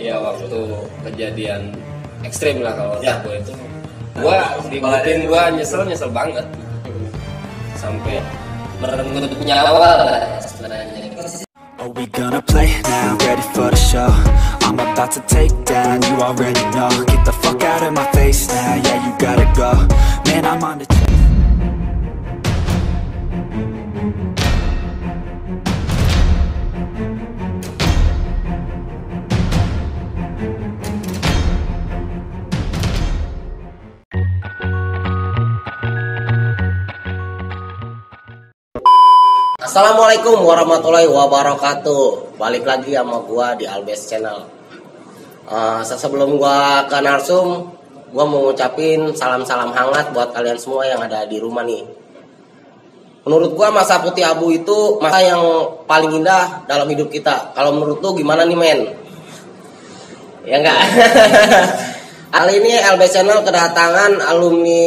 Ya waktu kejadian ekstrim lah kalau ya. Gue itu gue dibuatin, gue nyesel banget sampai merenggut nyawa lah sebenarnya. Are we gonna play now? Ready for the show? I'm about to take down, you already know. Get the fuck out of my face now, yeah you gotta go. Man, I'm on the Assalamualaikum warahmatullahi wabarakatuh. Balik lagi sama gua di Albes Channel. Sebelum gua ke narsum, gua mau ngucapin salam-salam hangat buat kalian semua yang ada di rumah nih. Menurut gua masa putih abu itu masa yang paling indah dalam hidup kita. Kalau menurut lu gimana nih men? Ya enggak? Kali ini Albes Channel kedatangan alumni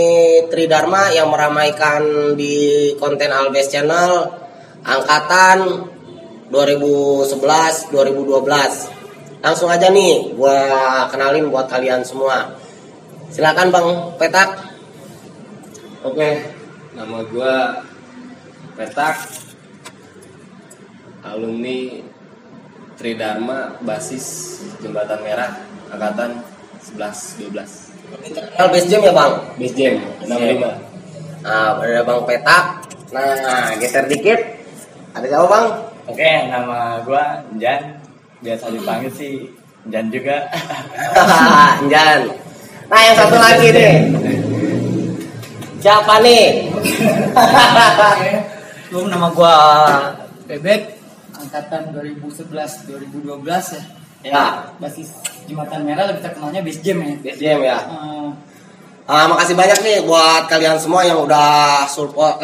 Tridharma yang meramaikan di konten Albes Channel angkatan 2011-2012. Langsung aja nih gua kenalin buat kalian semua. Silakan Bang Petak. Oke, nama gua Petak, alumni Tridharma, basis Jembatan Merah angkatan 11-12. Kenal Base Jam ya Bang? Base Jam 65. Nah, ada Bang Petak. Nah, geser dikit. Ada siapa Bang? Oke, nama gua Jan. Biasa dipanggil sih Jan juga. Jan. Nah, yang satu lagi nih. Siapa nih? Nama gua Bebek, angkatan 2011-2012 ya. Ya, Basis Jembatan Merah, lebih terkenalnya Base Jam ya. Base Jam ya. Makasih banyak nih buat kalian semua yang udah support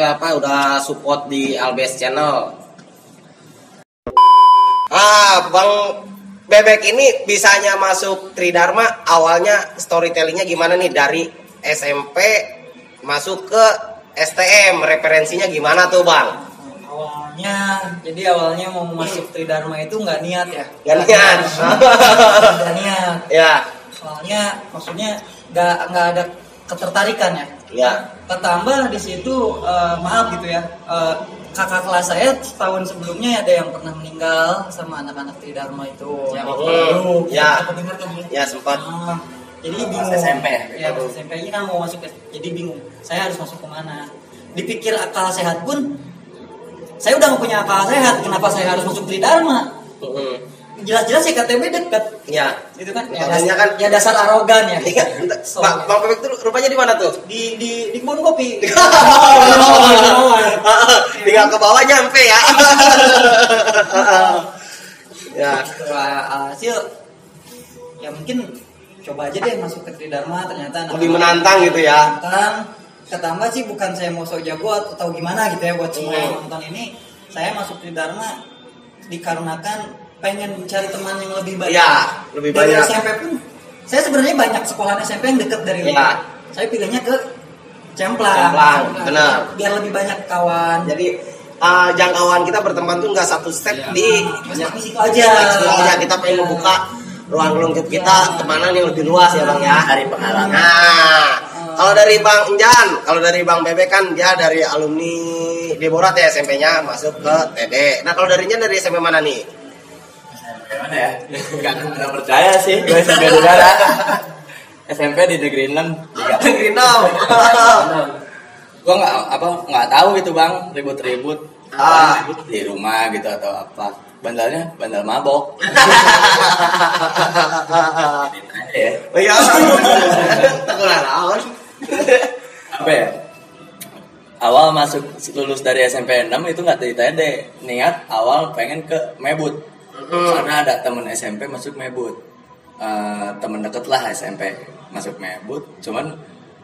di Albes Channel. Bang Bebek ini bisanya masuk Tridharma awalnya storytellingnya gimana nih dari SMP masuk ke STM, referensinya gimana tuh Bang? Awalnya mau masuk Tridharma itu nggak niat ya. Nggak niat. Nggak niat. Ya. Soalnya maksudnya nggak ada ketertarikan ya. Ya. Ketambah di situ maaf gitu ya. Kakak kelas saya setahun sebelumnya ada yang pernah meninggal sama anak-anak Tridharma itu. Ya. Sempat dengar kan ya? Ya sempat. Jadi bingung. SMP Ya SMP ini kan mau masuk. Jadi bingung. Saya harus masuk kemana? Dipikir akal sehat pun, saya udah nggak punya akal sehat. Kenapa saya harus masuk Tridharma? Jelas-jelas ya KTB dekat. Ya. Itu kan. Ya, Dasar arogan ya. Bang Bebek tuh rupanya di mana tuh? Di kebun kopi. Tinggal ke bawah nyampe ya. Ya. Hasil ya mungkin coba aja deh masuk ke Tridharma, ternyata Lebih menantang gitu ya. Ketambah sih bukan saya mau sok jago atau gimana gitu ya buat semua yang nonton ini. Saya masuk Tridharma dikarenakan pengen mencari teman yang lebih banyak. Ya, lebih dari banyak. SMP pun saya sebenarnya banyak sekolahan SMP yang dekat dari rumah. Saya pilihnya ke Cemplang, benar. Biar lebih banyak kawan. Jadi jangkauan kita berteman tuh nggak satu step di situ aja. Kita pengen membuka ruang lingkup kita temanan yang lebih luas ya Bang ya. Dari pengalaman. Nah, kalau dari Bang Jan, kalau dari Bang Bebek kan dia dari alumni Deborah ya SMP-nya masuk ke TD. Nah, kalau darinya dari SMP mana nih? Gimana ya? Gak percaya sih, gue SMP juga lah. SMP di Negeri 6 juga. Negeri 6. Gue nggak tahu gitu Bang, ribut-ribut di rumah gitu atau apa. Bandalnya bandal mabok. Ya. Oh iya. Takulah naon. Apa ya? Awal masuk lulus dari SMP 6 itu nggak dari TD. Niat awal pengen ke Mebut. Karena ada temen SMP masuk Mebut. Temen deket lah SMP masuk Mebut. Cuman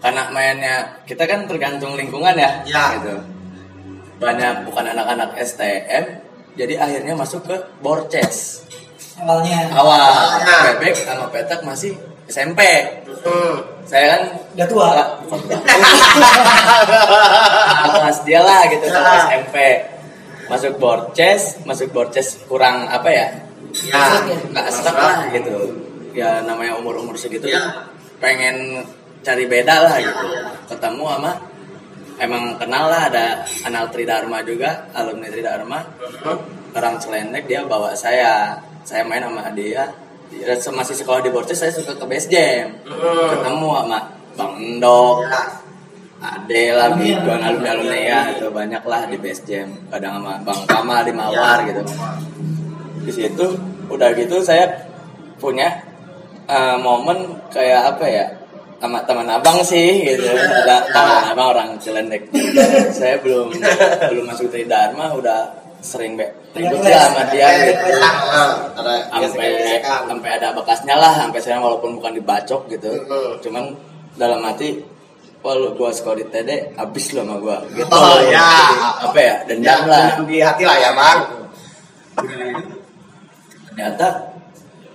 karena mainnya kita kan tergantung lingkungan ya. Gitu. Banyak bukan anak-anak STM, jadi akhirnya masuk ke Borces. Awal Bebek sama Petak masih SMP. Saya kan udah tua. Kelas dia lah gitu kelas SMP. Masuk Borces kurang apa ya? Ya, nggak stuck lah gitu. ya namanya umur segitu Ya. kan pengen cari beda lah gitu. Ketemu sama emang kenal lah, ada anak Tridharma juga, alumni Tridharma. Orang Celendek, dia bawa saya main sama dia. Masih sekolah di Borces, saya suka ke base jam. Ketemu sama Bang Endok, Ade lah, Bidwan, alumni ya, itu banyak lah di base jam. Kadang sama Bang Kamal di Mawar gitu. Di situ udah gitu saya punya momen kayak apa ya, sama teman abang sih gitu. Teman abang orang Celendek. Saya belum masuk Tridharma, udah sering ribut lah sama dia gitu. Sampai ada bekasnya lah, sampai sekarang walaupun bukan dibacok gitu. Cuman dalam hati, wah lu gua sekolah di TD abis lo sama gua gitu. Oh ya, apa ya, dendam lah di hati lah ya bang. Ternyata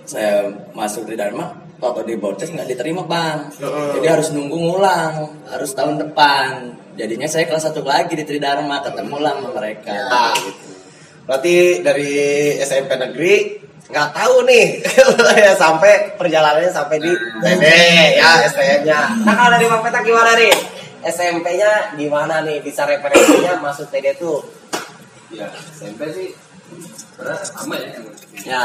saya masuk di Dharma, waktu di Borces nggak diterima bang. Jadi harus nunggu ngulang, harus tahun depan. Jadinya saya kelas 1 lagi di Tridharma, ketemu lah sama mereka. Ya. Berarti dari SMP negeri nggak tahu nih ya, sampai perjalanannya sampai di TD ya, STM-nya. Nah kalau dari Bang Petak gimana nih? SMP-nya gimana nih? Bisa referensinya masuk TD tuh? Ya SMP sih karena sama ya. Ya.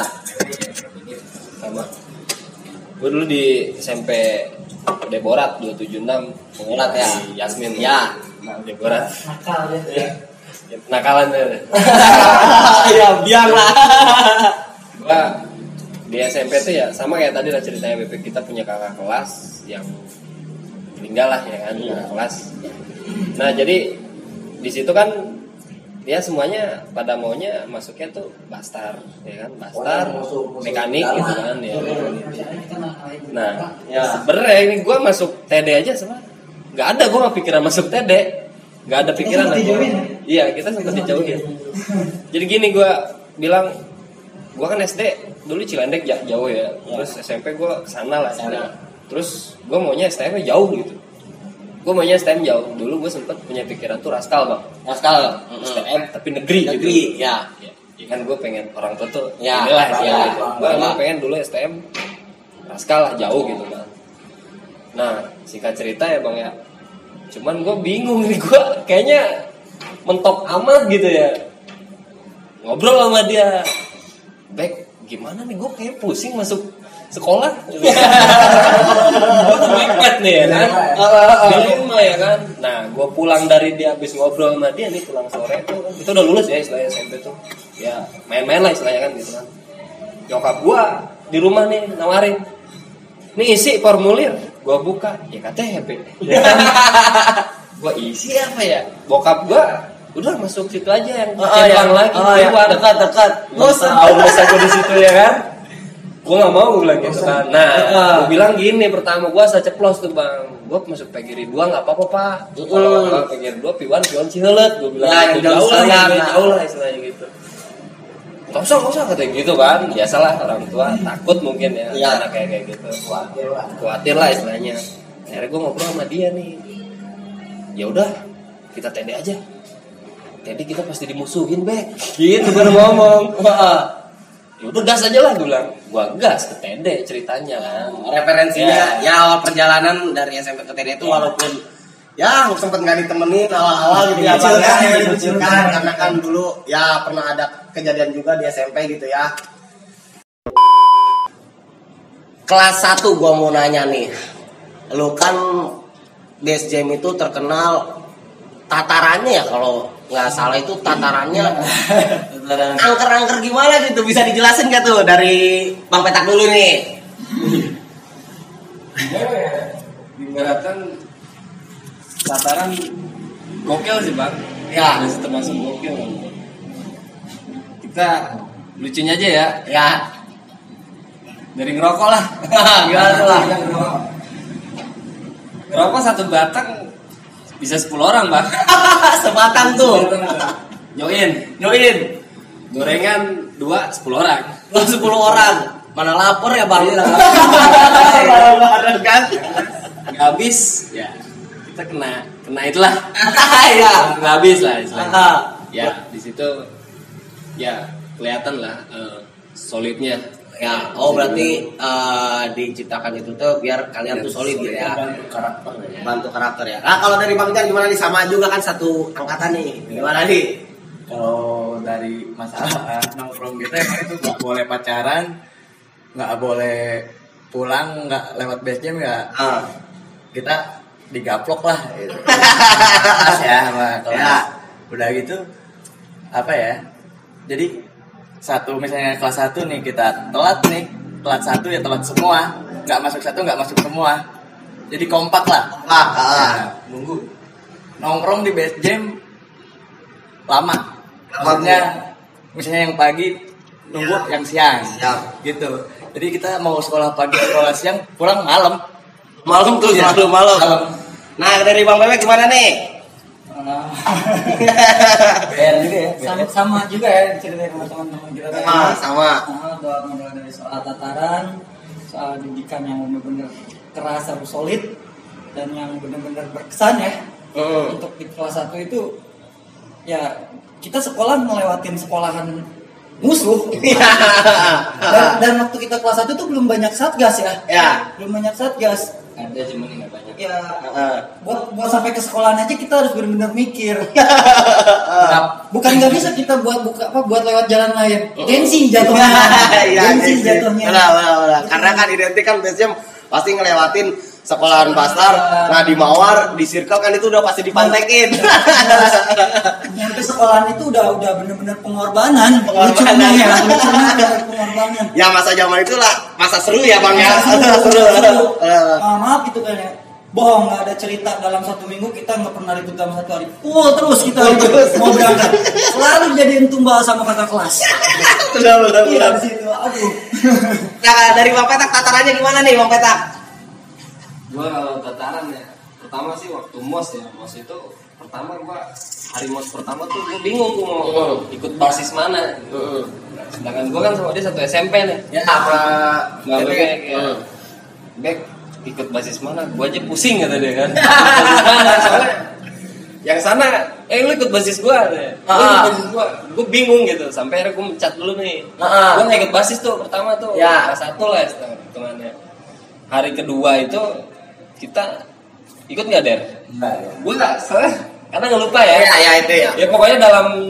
Sama. Gue dulu di SMP Deborah 276 Deborah ya. di Yasmin Ya. Nah, Deborah Nakal ya. nakalan tuh. Ya biang lah. Gua di SMP tuh ya sama kayak tadi lah ceritanya BP, kita punya kakak kelas yang meninggal lah ya kan, kakak kelas. Nah jadi di situ kan dia semuanya pada maunya masuknya tuh Bastar ya kan, Bastar mekanik gitu kan ya. Nah ya sebenarnya ini gue masuk TD aja sama nggak ada, gue nggak pikiran masuk TD, nggak ada pikiran lah. Iya kita sempat dijauhin. Jadi gini gue bilang, gue kan SD dulu Cilendek jauh ya, terus SMP gue kesana lah. Terus gue maunya STM jauh gitu. Gue maunya STM jauh. Dulu gue sempet punya pikiran tuh Raskal bang. Raskal. STM tapi negeri gitu. Ya. Ya kan gue pengen orang tua tuh Ya, inilah ya, ya, ya, gitu. ya. Gue emang pengen dulu STM Raskal lah jauh gitu kan. Nah singkat cerita ya bang ya, cuman gue bingung nih, gue kayaknya mentok amat gitu ya. Ngobrol sama dia, Bek gimana nih, gue kayak pusing masuk sekolah. Gue udah mepet nih ya kan, di rumah ya kan. Nah gue pulang dari dia habis ngobrol sama dia nih, pulang sore tuh kan, itu udah lulus ya istilahnya SMP tuh. Ya main-main lah istilahnya kan gitu kan. Nyokap gue di rumah nih nawarin, nih isi formulir. Gue buka, ya KTP. Ya kan? Gue isi apa ya? Bokap gue udah masuk situ aja yang centang lagi keluar. Dekat. Nggak usah gue di situ ya kan. Gue nggak mau, gue bilang gitu kan. Nah, gue bilang gini, pertama gue asal ceplos tuh bang, gue masuk PGRI 2 nggak apa-apa pak. Kalau nggak PGRI 2 piwan Cihelet, gue bilang Ya, jauh jauh lah istilahnya gitu. Nggak usah katanya gitu kan. Biasalah orang tua takut mungkin ya, anak kayak gitu. Khawatir lah istilahnya. Akhirnya gue ngobrol sama dia nih. Ya udah, kita TD aja. TD kita pasti dimusuhin Bek. Gitu gue ngomong. Ya udah gas aja lah, gue bilang. Gua gas ke TD ceritanya kan. Referensinya ya awal perjalanan dari SMP ke TD itu walaupun ya sempat nggak ditemenin awal-awal gitu ya bang ya, dikucilkan karena kan dulu ya pernah ada kejadian juga di SMP gitu ya. Kelas 1 gua mau nanya nih, lu kan BSJM itu terkenal tatarannya ya, kalau nggak salah itu tatarannya angker-angker gimana gitu, bisa dijelasin nggak tuh dari Bang Petak dulu nih? Ibaratkan tataran gokil sih bang. Ya. Masih termasuk gokil. Kita lucunya aja ya. Ya. Dari ngerokok lah. Gimana tuh lah? Ngerokok satu batang bisa 10 orang bang. Sebatang tuh. Nyoin. Gorengan 2 10 orang. Lu 10 orang. Mana lapor ya bang? Bareng-bareng kan? Nggak habis ya kita kena itulah. Ya. Nggak habis lah istilahnya. Ah. Ya di situ ya kelihatan lah solidnya Ya, berarti diciptakan itu tuh biar kalian tuh solid gitu ya. Bantu karakter ya. Nah, kalau dari Bang Jan gimana nih? Sama juga kan satu angkatan nih. Gimana nih? Kalau dari masalah nongkrong kita emang itu nggak boleh pacaran, nggak boleh pulang, nggak lewat base jam ya. Kita digaplok lah. Gitu. Ya, kalau udah gitu apa ya? Jadi misalnya kelas 1 nih kita telat 1 ya telat semua, nggak masuk 1 nggak masuk semua, jadi kompak lah. Nunggu nongkrong di base jam lama, maksudnya misalnya yang pagi nunggu yang siang gitu, jadi kita mau sekolah pagi sekolah siang pulang malam tuh selalu malam. Nah, dari Bang Bebek gimana nih? juga ya. Sama juga ya ceritain sama teman-teman kita tadi. Sama. Mulai dari soal tataran, soal didikan yang benar-benar keras harus solid dan yang benar-benar berkesan ya. Untuk di kelas 1 itu ya kita sekolah melewatin sekolahan musuh. dan waktu kita kelas 1 tuh belum banyak satgas ya. Belum banyak satgas. Ada cuman nggak banyak. Ya, buat sampai ke sekolahan aja kita harus benar-benar mikir. Bukan nggak bisa kita buat lewat jalan lain. Gengsi jatuhnya. Gengsi jatuhnya. Benar. Karena kan identik kan biasanya pasti ngelewatin sekolahan pasar. Nah, di Mawar, di circle kan itu udah pasti dipantekin. Nyampe sekolahan itu udah benar-benar pengorbanan. Lucunya pengorbanan. Ya masa zaman itulah masa seru ya Bang ya. Seru. Maaf itu kayaknya bohong, nggak ada cerita dalam 1 minggu kita nggak pernah ribut dalam 1 hari. Terus kita mau berangkat selalu jadiin tumbal sama kakak kelas. Benar. Di situ, aduh. Nah, dari Bang Petak tatarannya gimana nih Bang Petak? Gua kalau tataran ya, pertama sih waktu mos itu pertama gua hari mos pertama tuh gua bingung gua mau ikut basis mana. Sedangkan gua kan sama dia satu SMP nih. Ya apa? Nggak Bebek ya. Bek ikut basis mana? Gua aja pusing kata dia kan. Soalnya yang sana, lu ikut basis gua deh. Gua bingung gitu. Sampai akhirnya gua mencat dulu nih. Gua nggak ikut basis tuh pertama tuh. Kelas 1 lah hitungannya. Hari kedua itu kita ikut nggak Der? Enggak ya. Gue nggak, soalnya karena nggak lupa ya. Itu ya. Ya pokoknya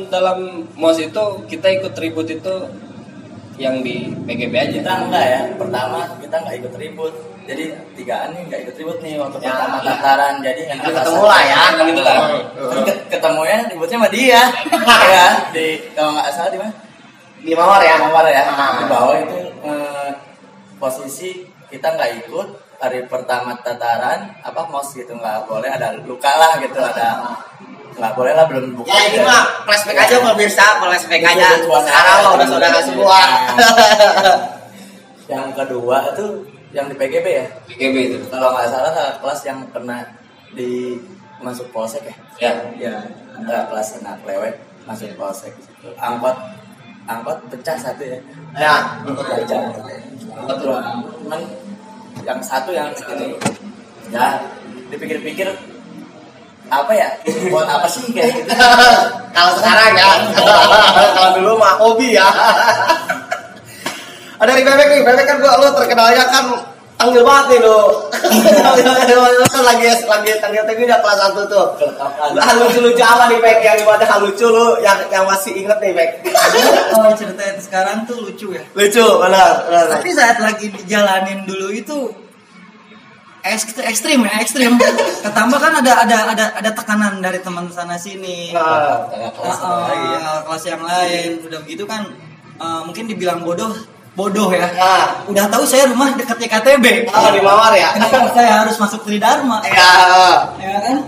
dalam mos itu kita ikut ribut itu yang di PGB aja. Kita enggak ya. Pertama kita nggak ikut ribut. Jadi 3an nih nggak ikut ribut nih waktu pertama tataran. Jadi yang ketemu lah ya. Gitu lah. Ketemunya ributnya sama dia. Ya di kalau nggak salah di mana? Di Mawar ya. Di bawah itu posisi kita nggak ikut hari pertama tataran mos gitu, nggak boleh, ada luka lah gitu, ada nggak boleh lah, belum buka. Ya ini mah flashback aja pemirsa, flashback aja. Sekarang mah udah saudara semua. Yang kedua tuh yang di PGB ya. PGB itu. Kalau nggak salah kelas yang pernah di masuk polsek ya. Ya. Ada kelas anak lewet masuk polsek. Angkot pecah 1 ya. Pecah. Cuman yang 1 yang ini ya dipikir-pikir apa ya, buat apa sih kayak gitu. Kalau sekarang ya. Kalau dulu mah hobi ya. Ada dari Bebek nih, Bebek kan lu terkenalnya kan tanggil banget nih lu. lagi tanggil udah kelas 1 tuh. Lucu-lucu apa nih Bek, yang ibadah lucu lu yang masih inget nih Bek? Kalau ceritain sekarang tuh lucu ya. Lucu, benar. Tapi saat lagi dijalanin dulu itu ekstrim. Ketambah kan ada tekanan dari teman sana sini. Kelas yang lain. Udah begitu kan mungkin dibilang bodoh ya. Udah tahu saya rumah dekatnya KTB. Di Mawar ya. Kenapa saya harus masuk Tridharma? Ya kan?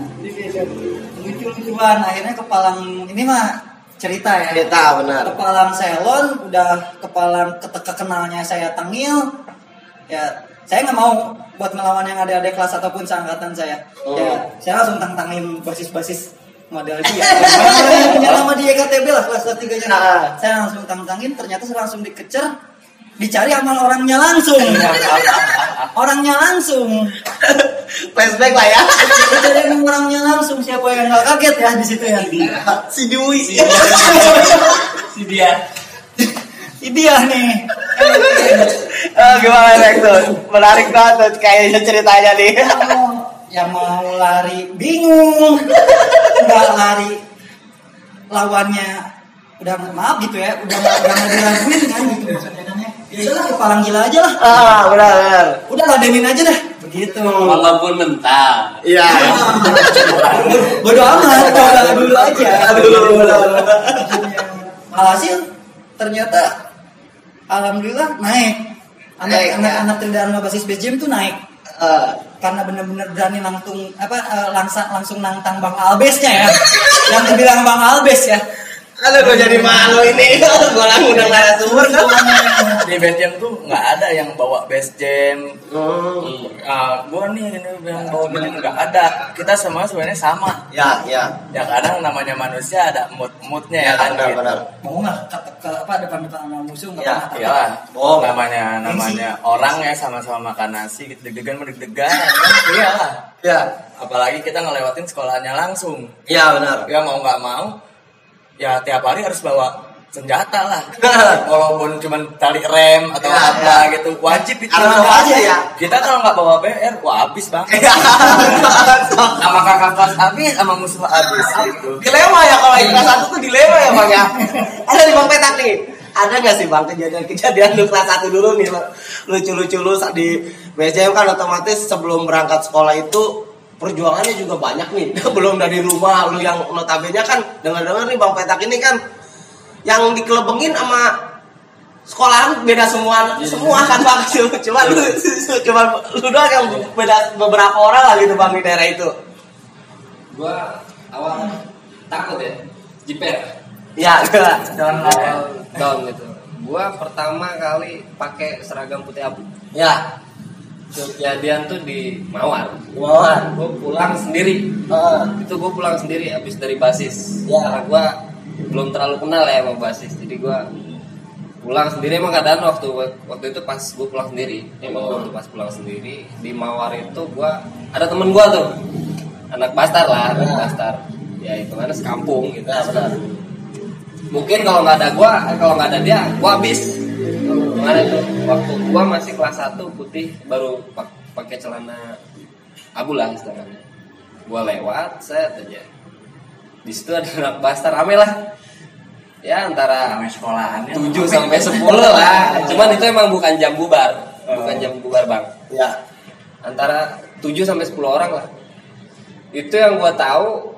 Lucu-lucuan. Akhirnya kepalang ini mah cerita ya. Cerita benar. Kepalang selon, udah kepalang kenalnya saya tengil. Ya, saya nggak mau buat ngelawan yang adik-adik kelas ataupun seangkatan saya. Ya, saya langsung tantangin basis-basis model itu ya. Punya nama di EKTB lah kelas 3-nya. Saya langsung tantangin, ternyata saya langsung dikecer. Dicari amal orangnya langsung. Flashback lah ya. Dicari orangnya langsung. Siapa yang nggak kaget ya di situ ya? Si Dwi. Si dia. Ini dia nih. Gimana Rek tuh? Menarik banget kayaknya ceritanya nih. Yang mau lari bingung, nggak lari lawannya udah maaf gitu ya, udah nggak diraguin kan gitu. Ya udah palang gila aja lah. Benar. Udah ladenin aja dah. Begitu. Walaupun mental. Iya. Bodoh amat, coba dulu aja. Benar. Alhasil ternyata alhamdulillah naik. Anak Tridharma basis Base Jam tuh naik. Karena benar-benar berani langsung nantang Bang Albesnya ya. Yang dibilang Bang Albes ya. Gue jadi malu ini. Gue langsung udah narasumber kan. Di Base Jam tuh nggak ada yang bawa Base Jam. Gue nih ini yang bawa Base Jam nggak ada. Kita semua sebenarnya sama. Ya. Ya kadang namanya manusia ada moodnya ya kan. Benar. Mau nggak ke depan-depan sama musuh nggak Ya, pernah. Iyalah. Bohong. Namanya orang ya sama-sama makan nasi gitu deg-degan deg-degan. Iyalah. Ya. Apalagi kita ngelewatin sekolahnya langsung. Iya benar. Ya mau nggak mau, ya tiap hari harus bawa senjata lah. Walaupun cuma tali rem atau apa gitu, wajib itu. Harus bawa aja ya. Kita kalau nggak bawa BR, wah habis bang. Sama kakak kelas habis, sama musuh habis gitu. Dilema ya kalau kelas 1 tuh dilema ya Bang ya. Ada di Bang Petak nih. Ada nggak sih Bang kejadian lu kelas 1 dulu nih lucu-lucu lu di BSJM kan otomatis sebelum berangkat sekolah itu perjuangannya juga banyak nih. Belum dari rumah lu yang notabene kan dengar-dengar nih Bang Petak ini kan yang dikelebengin sama sekolahan beda semua kan Bang. Cuma lu doang yang beda beberapa orang lah gitu Bang di daerah itu. Gua awal takut ya, jiper. Ya, Down gitu. Gua pertama kali pakai seragam putih abu. ya. Kejadian tuh di Mawar. Wow. Gue pulang sendiri. Itu gue pulang sendiri abis dari basis. Ya. Karena gue belum terlalu kenal ya sama basis. Jadi gue pulang sendiri. Emang keadaan waktu itu pas gue pulang sendiri. Waktu pas pulang sendiri di Mawar itu gue ada temen gue tuh, anak Bastar lah, anak Bastar. Ya itu mana sekampung gitu. Ya, benar. Mungkin kalau nggak ada gue, kalau nggak ada dia, gue habis. Kemarin tuh waktu gua masih kelas 1 putih baru pakai celana abu lah istilahnya. Gua lewat set aja. Di situ ada anak Bastar rame lah. Ya antara Sekolahannya 7 sampai 10 lah. Cuman itu emang bukan jam bubar. Bukan jam bubar, Bang. Ya. Antara 7 sampai 10 orang lah. Itu yang gua tahu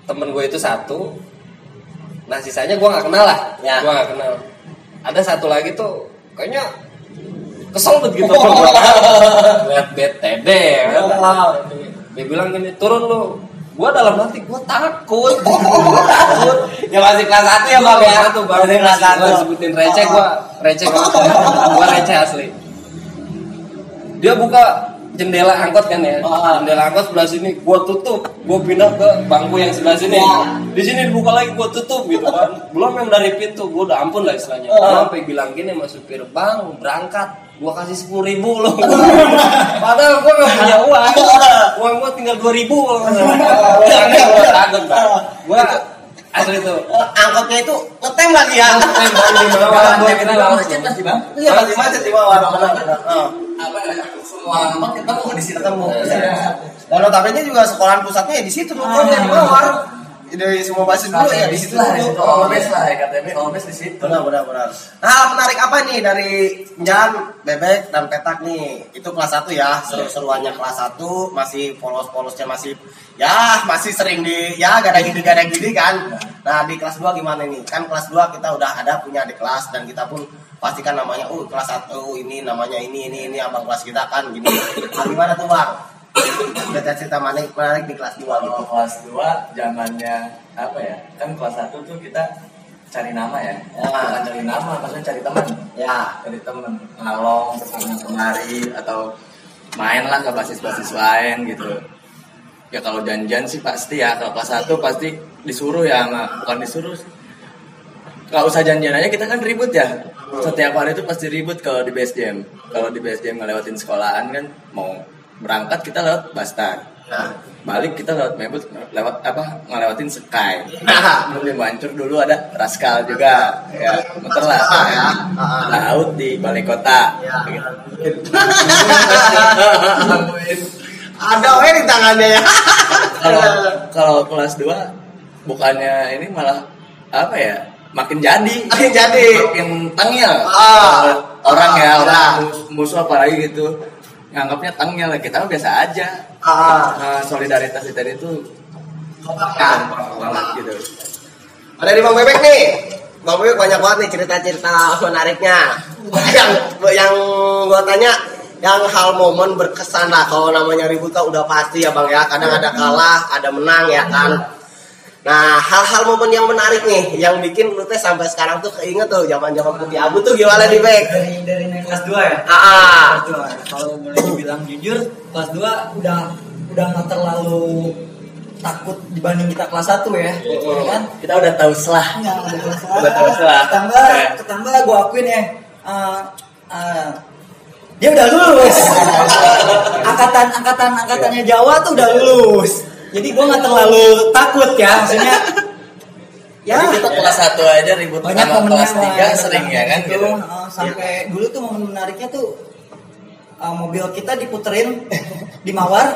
temen gue itu satu. Nah, sisanya gua nggak kenal lah. Ya. Gua nggak kenal. Ada satu lagi tuh kayaknya kesel banget gitu. Lihat BTD kan. Dia bilang gini, turun lu. Gua dalam hati gua takut. Ya masih kelas 1 ya Bang ya. Satu Bang, Masih kelas 1. gua sebutin receh gua receh asli. Dia buka jendela angkot kan ya. Jendela angkot sebelah sini gua tutup, gua pindah ke bangku yang sebelah sini. Di sini dibuka lagi gua tutup gitu kan. Belum yang dari pintu, gua udah ampun lah istilahnya. Gua sampai bilang gini sama supir, "Bang, berangkat. Gua kasih 10.000 loh." Padahal gua enggak punya uang. Uang gua tinggal 2.000 kalau enggak salah. Gua takut, Bang. Gua asli tuh. Angkotnya itu ngetem lagi ya. Di bawah gua kira langsung. Iya masih macet di bawah. Apa ya? Semua tempat kita mau di situ Ketemu. Dan notabene juga sekolahan pusatnya ya di situ nongkrongnya di bawah. Dari semua basis dulu ya di situ. Obes lah ya KTP, obes di situ. Benar. Nah, menarik apa nih dari Jan, Bebek dan Petak nih? Itu kelas 1 ya, seru-seruannya kelas 1, masih polos-polosnya masih sering gada gini kan. Nah, di kelas 2 gimana nih? Kan kelas 2 kita udah ada punya adik kelas dan kita pun pastikan namanya kelas 1 ini namanya ini abang kelas kita kan gini. Nah, gimana tuh Bang? Udah cerita menarik di kelas 2 gitu. Kelas 2 zamannya apa ya? Kan kelas 1 tuh kita cari nama ya. Bukan cari nama, maksudnya cari teman. Ya. Cari teman, ngalong kesana kemari atau main lah ke basis-basis lain gitu. Ya kalau janjian sih pasti ya, kalau kelas 1 pasti disuruh ya, bukan disuruh. Kalau usah janjian aja kita kan ribut ya. Setiap hari itu pasti ribut kalau di base jam. Kalau di base jam ngelewatin sekolahan kan mau berangkat kita lewat Bastar. Balik kita lewat Mebut, ngelewatin Sky. Belum hancur dulu ada Raskal juga. Ya, muter lah. Ya. Laut di balai kota. Ya. Gitu. Ada di tangannya ya. Kalau kelas 2 bukannya ini malah apa ya? Makin jadi. Makin tengil. Orang musuh apalagi gitu. Nganggapnya tengil, kita biasa aja. Solidaritas tadi itu banget gitu. Ada di Bang Bebek nih. Bang Bebek banyak banget nih cerita-cerita menariknya. yang gua tanya, yang hal momen berkesan lah. Kalau namanya ribut kan udah pasti ya Bang ya. Kadang ada kalah, ada menang ya kan. Nah, hal-hal momen yang menarik nih, yang bikin lu teh sampai sekarang tuh keinget tuh zaman-zaman putih abu tuh gimana di Bek? Dari naik kelas 2 ya? Ah. Kelas 2. Kalau boleh dibilang jujur, kelas 2 udah nggak terlalu takut dibanding kita kelas 1 ya. Kan? Kita udah tahu selah. Udah tahu selah. Ketambah gue akuin ya. Dia udah lulus. Angkatannya Jawa tuh udah lulus. Jadi gue nggak terlalu takut ya, maksudnya. Ya. Jadi kita kelas 1 aja ribut Banyak sama kelas 3 sering ya kan gitu. Sampai dulu tuh momen menariknya tuh mobil kita diputerin di Mawar,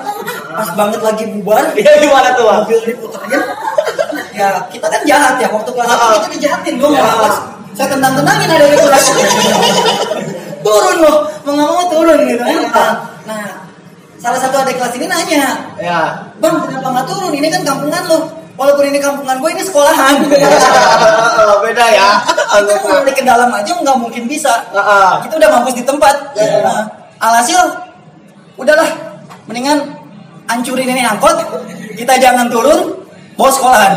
pas banget lagi bubar. Iya gimana tuh Bang? Mobil diputerin. Ya kita kan jahat ya, waktu kelas 1 kita dijahatin, gue nggak malas. Saya tendang-tendangin ada di kelas. Turun loh, mau nggak mau turun gitu kan. Nah, salah satu adik kelas ini nanya, Ya. Bang, kenapa nggak turun? Ini kan kampungan lo. Walaupun ini kampungan gue, ini sekolahan. Beda ya. Kita mau balik ke dalam aja nggak mungkin bisa. Kita udah mampus di tempat. Nah, alhasil, udahlah, mendingan hancurin ini angkot. Kita jangan turun, bawa sekolahan.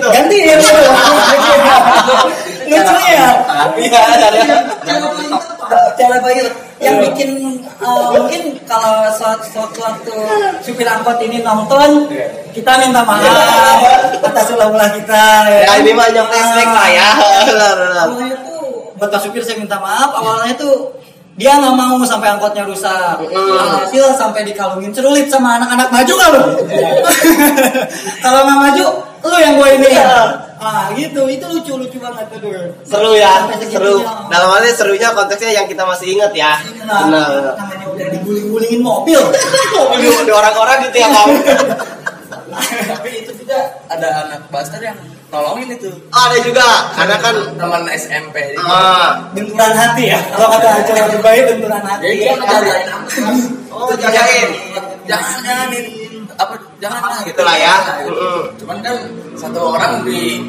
Ganti ya. Lucunya. Cara bayar yang bikin mungkin kalau suatu supir angkot ini nonton, kita minta maaf atas ulah-ulah kita Ya ini mah nyok lah ya. awalnya tuh buat Pak supir saya minta maaf. Awalnya tuh dia nggak mau sampai angkotnya rusak. Hasil sampai dikalungin celulit sama anak-anak maju nggak lu? Kalau nggak maju, lu yang gue ini. Gitu, itu lucu banget tuh. Seru ya, seru. Dalam hal ini serunya konteksnya yang kita masih ingat ya. Benar. Namanya udah diguling-gulingin mobil. Mobil orang-orang gitu ya Bang. Tapi itu juga ada anak Buster yang nolongin itu. Ada juga, karena kan teman SMP. Benturan hati ya. Kalau kata acara terbaik benturan hati. Iya, oh jagain. Jangan gitu Itulah ya. Cuman kan satu orang di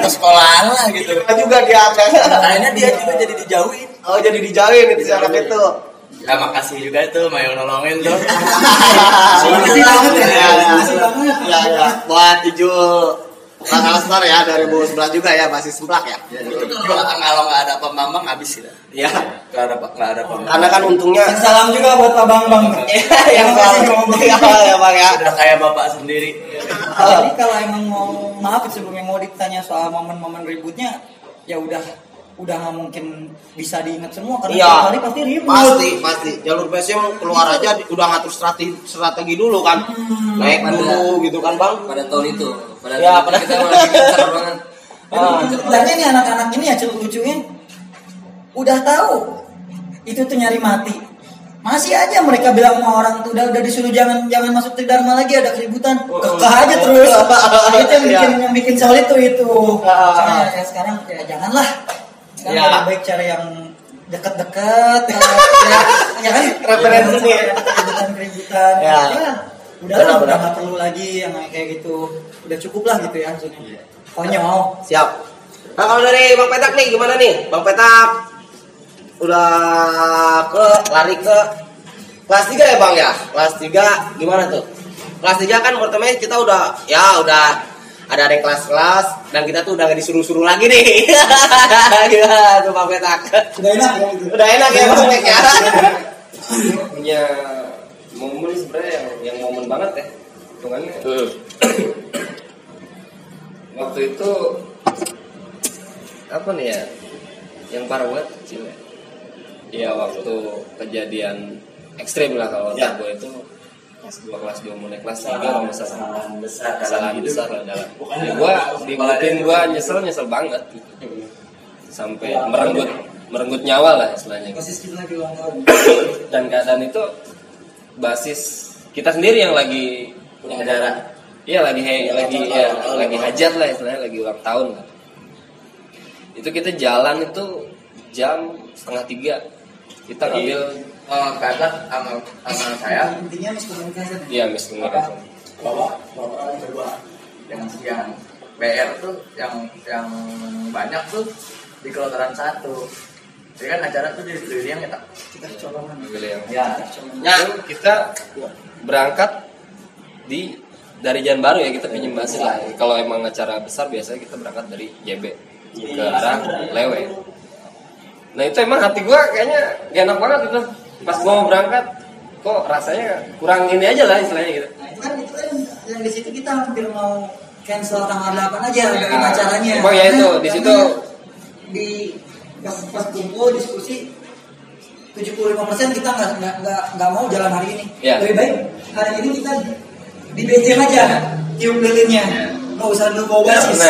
sekolahan lah gitu. Kita juga dia Kayaknya dia juga jadi dijauhin. Oh jadi dijauhin itu anak itu. Ya makasih juga itu mau nolongin tuh. Makasih banget ya. Makasih banget. Ya. Buat Ijul Kang Alstar ya 2011 juga ya masih semplak ya. Itu kalau nggak ada Pak Bambang habis gitu. Ya. Nggak ada Pak Bambang. Karena kan untungnya Salam juga buat Pak Bambang. yang ya Bang ya. Udah kayak bapak sendiri. Jadi kalau emang mau maaf sebelumnya mau ditanya soal momen-momen ributnya, ya udah nggak mungkin bisa diingat semua karena Iya. tiap hari pasti ribut. Pasti. Jalur BSM keluar aja udah ngatur strategi dulu kan. Naik dulu gitu kan Bang. Pada tahun itu. Ya, pada kita lagi gencar banget. Dan ini anak-anak ini ya lucunya udah tahu itu tuh nyari mati. Masih aja mereka bilang sama orang tuh udah disuruh jangan masuk Tridharma lagi ada keributan. Kekeh aja terus. Itu yang bikin solid tuh itu. Makanya ya sekarang ya janganlah. Sekarang lebih baik cara yang dekat-dekat ya kan Referensi nih. keributan. Ya. Udah nggak perlu lagi yang kayak gitu. Udah cukup lah gitu ya maksudnya. Konyol. Siap. Nah kalau dari Bang Petak nih gimana nih? Bang Petak udah lari ke kelas 3 ya Bang ya? Kelas 3 gimana tuh? Kelas 3 kan pertama kita udah ada kelas-kelas dan kita tuh udah gak disuruh-suruh lagi nih. Gimana tuh Bang Petak? Udah enak ya Bang Petak ya? Punya momen sebenarnya yang momen banget ya. Hitungannya. Waktu itu apa nih ya? Yang parah banget kecil ya. Iya waktu kejadian ekstrim lah kalau Ya. gue itu kelas 2 mau naik kelas 3 kalau misalnya Kesalahan besar dalam kesalahan hidup. besar lah dalam gue dibuatin gue nyesel banget gitu. Sampai merenggut nyawa lah istilahnya gitu. Posisi kita lagi ulang tahun. Dan keadaan itu basis kita sendiri yang lagi Acara. iya lagi hajat lah istilahnya, lagi ulang tahun kan. Itu kita jalan itu jam 2:30 kita ngambil Kata sama saya Intinya miskomunikasi. iya miskomunikasi. bawa orang kedua yang BR tuh yang banyak tuh di kilometeran 1. Jadi kan acara tuh di Liliang ya tak? Kita colongan. Ya. Kita berangkat dari Jalan Baru ya, kita pinjam basis lah. Kalau emang acara besar biasanya kita berangkat dari JB ke arah Lewe. Nah itu emang hati gua kayaknya gak enak banget itu. Pas gua mau berangkat, kok rasanya kurang ini aja lah istilahnya gitu. Nah, itu kan yang di situ kita hampir mau cancel tanggal 8 aja dari acaranya. Emang ya itu di situ di pas kumpul diskusi 75% kita nggak mau jalan hari ini. Ya. Lebih baik hari ini kita di BCM aja tiup lilinnya, nggak usah dulu bawa basis.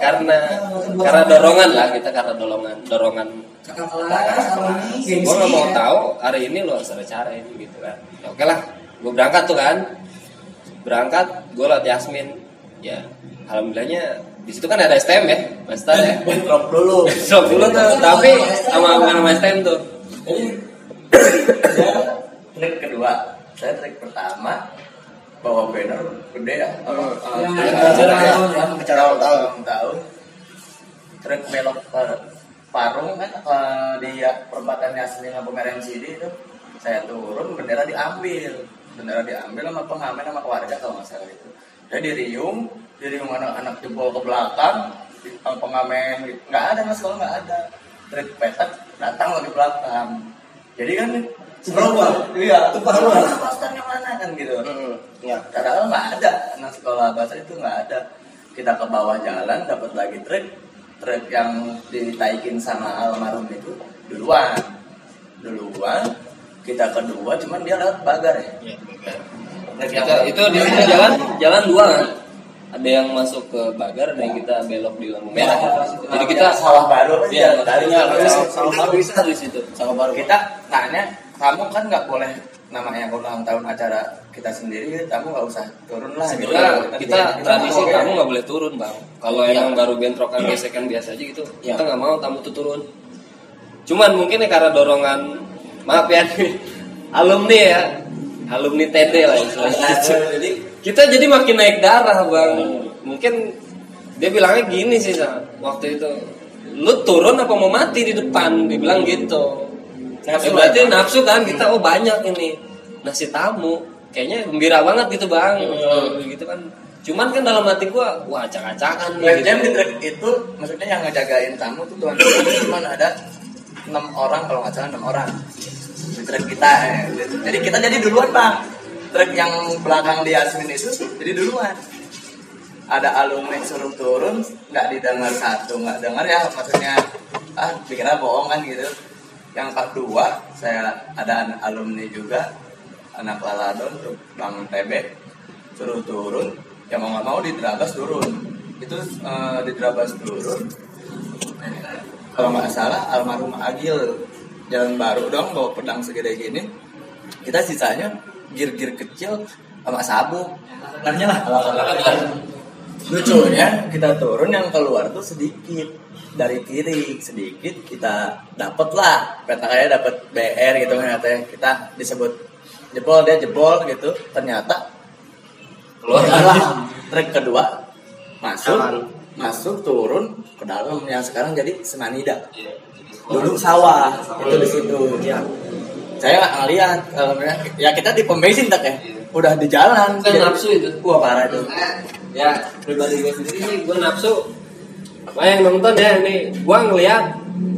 karena dorongan lah kita, karena dorongan kakak kelas, alumni, gengsi. gue nggak mau ya. tahu hari ini lo harus ada cara ini gitu kan. Ya, oke lah, gue berangkat tuh kan, gue liat Yasmin, ya alhamdulillahnya di situ kan ada STM ya, master ya. Drop dulu. Drop dulu tuh, tapi sama STM tuh. Trik kedua, saya trik pertama bawa banner gede ya. Acara ulang tahun. Truk belok ke Parung kan di perempatan Yasmin sama Pemeran CD itu saya turun, bendera diambil sama pengamen sama keluarga kalau nggak salah itu. Jadi diriung anak-anak jebol ke belakang, pengamen nggak ada, mas kalau nggak ada. Truk petak datang lagi belakang. Jadi kan iya, tumpah ruah. Posternya mana kan gitu. Ya. Padahal nggak ada, anak sekolah bahasa itu nggak ada. Kita ke bawah jalan, dapat lagi truk yang ditaikin sama almarhum itu duluan. Kita kedua, cuman dia lewat pagar ya. Itu di situ jalan dua kan. Ada yang masuk ke Bagar, ada yang kita belok di lampu merah. Jadi kita sawah baru ya, tadinya sawah baru bisa di situ. Sawah baru. Kita tanya, kamu kan nggak boleh namanya ulang tahun acara kita sendiri, kamu nggak usah turun lah. Sebenarnya kita tradisi kamu nggak boleh turun bang. Kalau emang baru bentrokan gesekan biasa aja gitu, kita nggak mau tamu tuh turun. Cuman mungkin ya karena dorongan, maaf ya nih, alumni TD lah istilahnya. Jadi kita jadi makin naik darah bang. Mungkin dia bilangnya gini sih waktu itu, lu turun apa mau mati di depan, dibilang gitu. Berarti nafsu kan kita, oh banyak ini nasi tamu, kayaknya gembira banget gitu bang, gitu kan. Cuman kan dalam hati gua, wah acak-acakan nih. Jam di truk itu, maksudnya yang ngejagain tamu tuh tuan cuma ada 6 orang kalau nggak salah 6 orang di truk kita. Jadi kita jadi duluan bang. Truk yang belakang di Yasmin itu jadi duluan. Ada alumni suruh turun, nggak didengar satu, nggak dengar ya, maksudnya pikirnya bohong kan gitu. Yang part 2 saya ada alumni juga, anak Laladon tuh Bang TB suruh turun, ya mau nggak mau di Drabas turun. Itu di Drabas turun, kalau nggak salah almarhum Agil Jalan Baru dong bawa pedang segede gini. Kita sisanya gir-gir kecil sama sabuk. Sebenarnya lah. Lucunya kita turun, yang keluar tuh sedikit dari kiri, sedikit kita dapet lah petaknya, dapet BR gitu kan katanya. Kita disebut jebol, dia jebol gitu, ternyata keluar lah. Trek kedua masuk turun ke dalam yang sekarang jadi Senanida. Dulu sawah itu di situ. Ya. Saya nggak ngeliat, ya kita di pom bensin tak ya, udah di jalan. Kan nafsu itu. Wah parah itu. Ya pribadi gue sendiri nih, gue nafsu. Yang nonton ya nih, gue ngeliat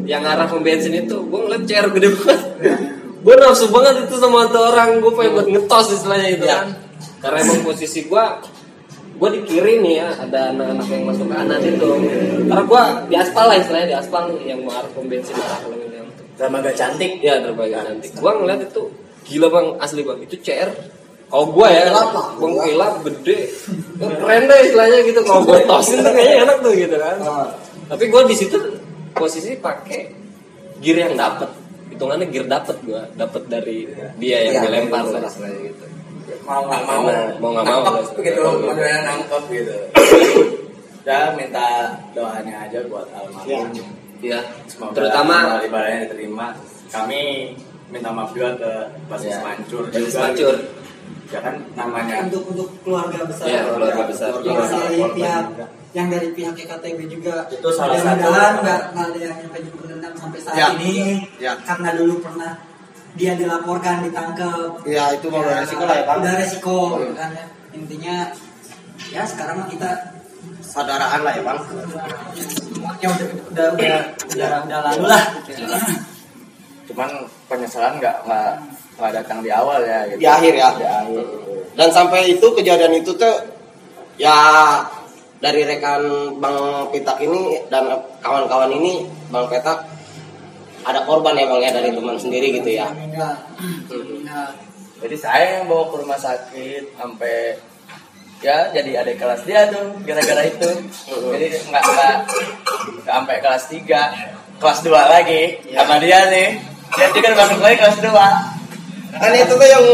yang arah pom bensin itu, gue ngeliat CR gede banget. Gue nafsu banget itu sama tuh orang, gue pengen buat ngetos istilahnya itu kan. Karena emang posisi gue di kiri nih ya, ada anak-anak yang masuk ke kanan itu. Karena gue di aspal lah istilahnya, di aspal nih yang mau arah pom bensin arah Lewiliang tuh. Dermaga cantik. Ya dermaga cantik. Gua ngeliat itu gila bang, asli bang, itu CR. Kalau gua ya, bang kilap gede, keren deh istilahnya gitu. Kalau gua tosin tuh kayaknya enak tuh gitu kan. Tapi gua di situ posisi pakai gear yang dapet, hitungannya gear dapet dari dia yang dilempar lah istilahnya gitu. Mau nggak mau Nangkep gitu, modelnya nangkep gitu. Ya minta doanya aja buat almarhum. Iya, Semoga terutama ibadahnya diterima. Kami minta maaf juga ke Basis Mancur. Mancur. Ya kan namanya. Untuk keluarga besar. Iya, keluarga besar. Yang dari pihak EKTB juga. Itu salah satu. Mudah-mudahan nggak ada yang nyampe dendam sampai saat ini. Ya. Karena dulu pernah dia dilaporkan, ditangkap. Ya itu mau resiko lah ya Bang. Udah resiko kan ya. Intinya ya sekarang mah kita Saudaraan lah ya Bang. semuanya udah lalu lah. Cuman penyesalan nggak datang di awal ya. Gitu. Di akhir ya. Di akhir. Dan sampai itu kejadian itu tuh ya dari rekan Bang Pitak ini dan kawan-kawan ini Bang Petak ada korban ya Bang ya dari teman sendiri gitu ya. Enggak. Jadi saya yang bawa ke rumah sakit sampai ya jadi adik kelas dia tuh gara-gara itu. Jadi nggak sampai kelas 3, kelas 2 lagi sama dia nih. Jadi kan masuk lagi kelas 2. Kan itu tuh yang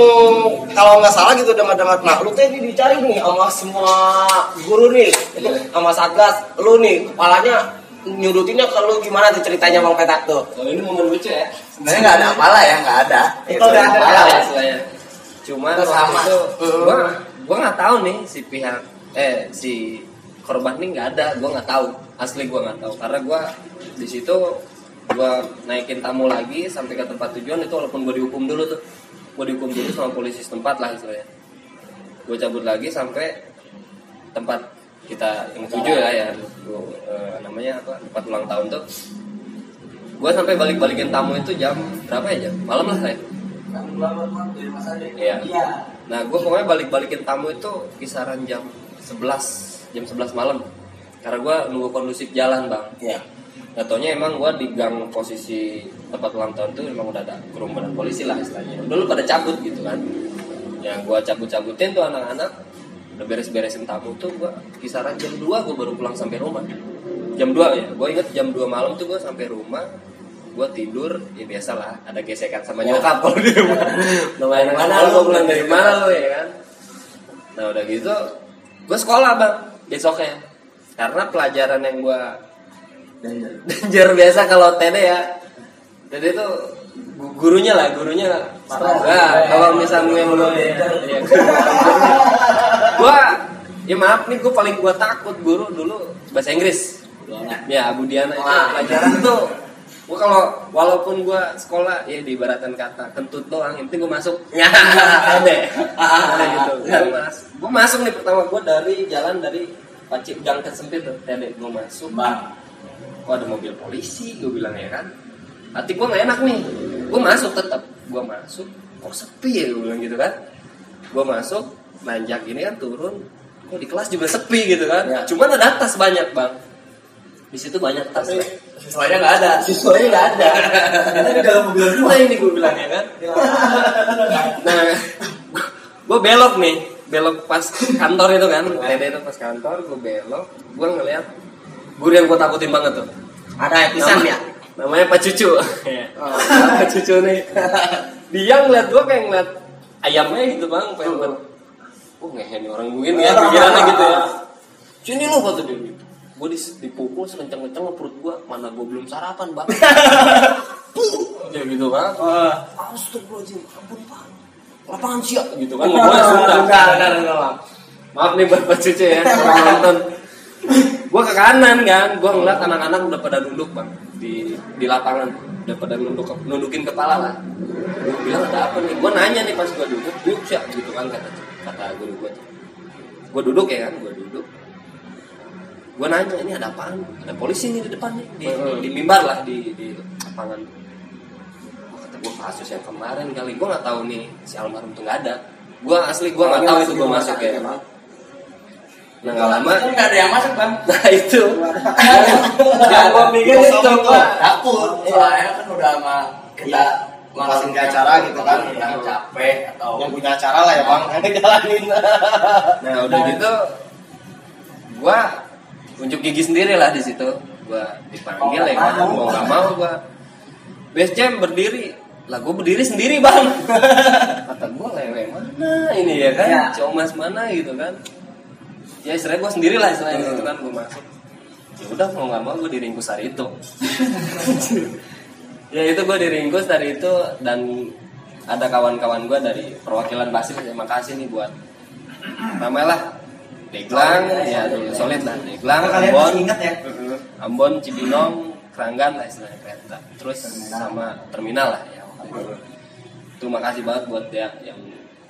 kalau nggak salah gitu demat-demat lu tuh ini dicari nih sama semua guru nih, sama satgas lu nih kepalanya nyudutinnya ke lu gimana tuh ceritanya Bang Petak tuh? Oh, ini momen lucu ya. Sebenarnya nggak ada apalah ya, nggak ada. Itu nggak ada. Malah ya istilahnya. Cuman Itu waktu sama. itu gua nggak tahu nih si korban nih nggak ada, gua nggak tahu, asli gua nggak tahu karena gua di situ gua naikin tamu lagi sampai ke tempat tujuan itu walaupun gua dihukum dulu sama polisi setempat lah istilahnya. Gua cabut lagi sampai tempat kita yang tujuh ya namanya apa tempat ulang tahun tuh. Gua sampai balikin tamu itu jam berapa ya, jam malam lah saya. Iya. Nah, gue pokoknya balikin tamu itu kisaran jam 11 malam. Karena gue nunggu kondusif jalan bang. Iya. Gak taunya emang gue di gang posisi tempat ulang tahun tuh emang udah ada kerumunan polisi lah istilahnya. Dulu pada cabut gitu kan. Yang gue cabut-cabutin tuh anak-anak udah beres-beresin tamu tuh gue kisaran jam 2 gue baru pulang sampai rumah. Jam 2 ya. Gue inget jam 2 malam tuh gue sampai rumah. Gue tidur, ya biasalah ada gesekan sama nyokap kalau di rumah. Namanya mana lu pulang dari mana lu ya kan? Nah udah gitu, gue sekolah bang besoknya. Karena pelajaran yang gue danger biasa kalau TD ya. TD itu gurunya nah, kalau misalnya yang lu gue ya maaf nih gue paling gue takut guru dulu bahasa Inggris. Ya Abu Diana itu pelajaran tuh. Gue kalau walaupun gue sekolah ya di ibaratan kata kentut doang, yang penting gue masuk ya deh gitu. Gue masuk nih pertama gue dari jalan dari Pacik gang sempit tuh, tede gue masuk. Kok ada mobil polisi, gue bilang ya kan. Hati gue nggak enak nih, gue masuk tetap, gue masuk, kok sepi ya gue bilang gitu kan. Gue masuk, nanjak gini kan turun, kok di kelas juga sepi gitu kan. Ya. Cuman ada tas banyak bang. Di situ banyak tas. Siswanya nggak ada. Karena di dalam mobil semua ini gue bilang ya kan. Nah, gue belok pas kantor itu kan. TD itu pas kantor, gue belok. Gue ngeliat guru yang gue takutin banget tuh. Ada pisan ya. Namanya Pak Cucu. Pak Cucu nih. Dia ngeliat gue kayak ngeliat ayamnya gitu bang. Pengen buat, ngehe nih orang begini ya. Pikirannya gitu ya. Sini lu kata dia gitu. Gue dipukul sekencang-kencang perut gue, mana gue belum sarapan bang. Ya gitu kan. Astagfirullahaladzim, ampun pak, lapangan siap gitu kan. Gue Sunda. Maaf nih buat Cucu ya, orang nonton. Gue ke kanan kan, gue ngeliat anak-anak udah pada duduk bang di lapangan, udah pada nundukin kepala lah. Gue bilang ada apa nih? Gue nanya nih pas gue duduk siap gitu kan kata guru gue. Gue duduk ya kan, gue nanya ini ada apaan? Ada polisi nih di depan nih di mimbar lah di lapangan. Kata gue kasus yang kemarin kali, gue nggak tahu nih si almarhum tuh nggak ada. Gue asli gue nggak tahu itu gue masuk ya. Nah nggak lama kan nggak ada yang masuk bang. nah itu yang gua pikir itu gua Takut soalnya kan udah sama kita Ngelasin ke acara gitu kan. yang capek atau Yang punya acara lah ya bang, yang jalanin. nah udah gitu gua unjuk gigi sendiri lah di situ. Gua dipanggil ya kan, mau nggak mau gua base jam berdiri lah, gua berdiri sendiri bang. Kata gua lewe mana ini ya kan, comas mana gitu kan. Ya istilahnya gua sendiri lah istilahnya di situ kan, gua masuk. Ya udah mau nggak mau gua diringkus hari itu. Ya itu gua diringkus dari itu, dan ada kawan-kawan gua dari perwakilan Basis. Terima kasih nih buat namanya lah Deglang, ya dulu solid lah Deglang, Kalian Ambon, masih ingat ya? Ambon, Cibinong, Keranggan lah istilahnya kereta. Terus sama terminal lah ya. Itu makasih banget buat ya yang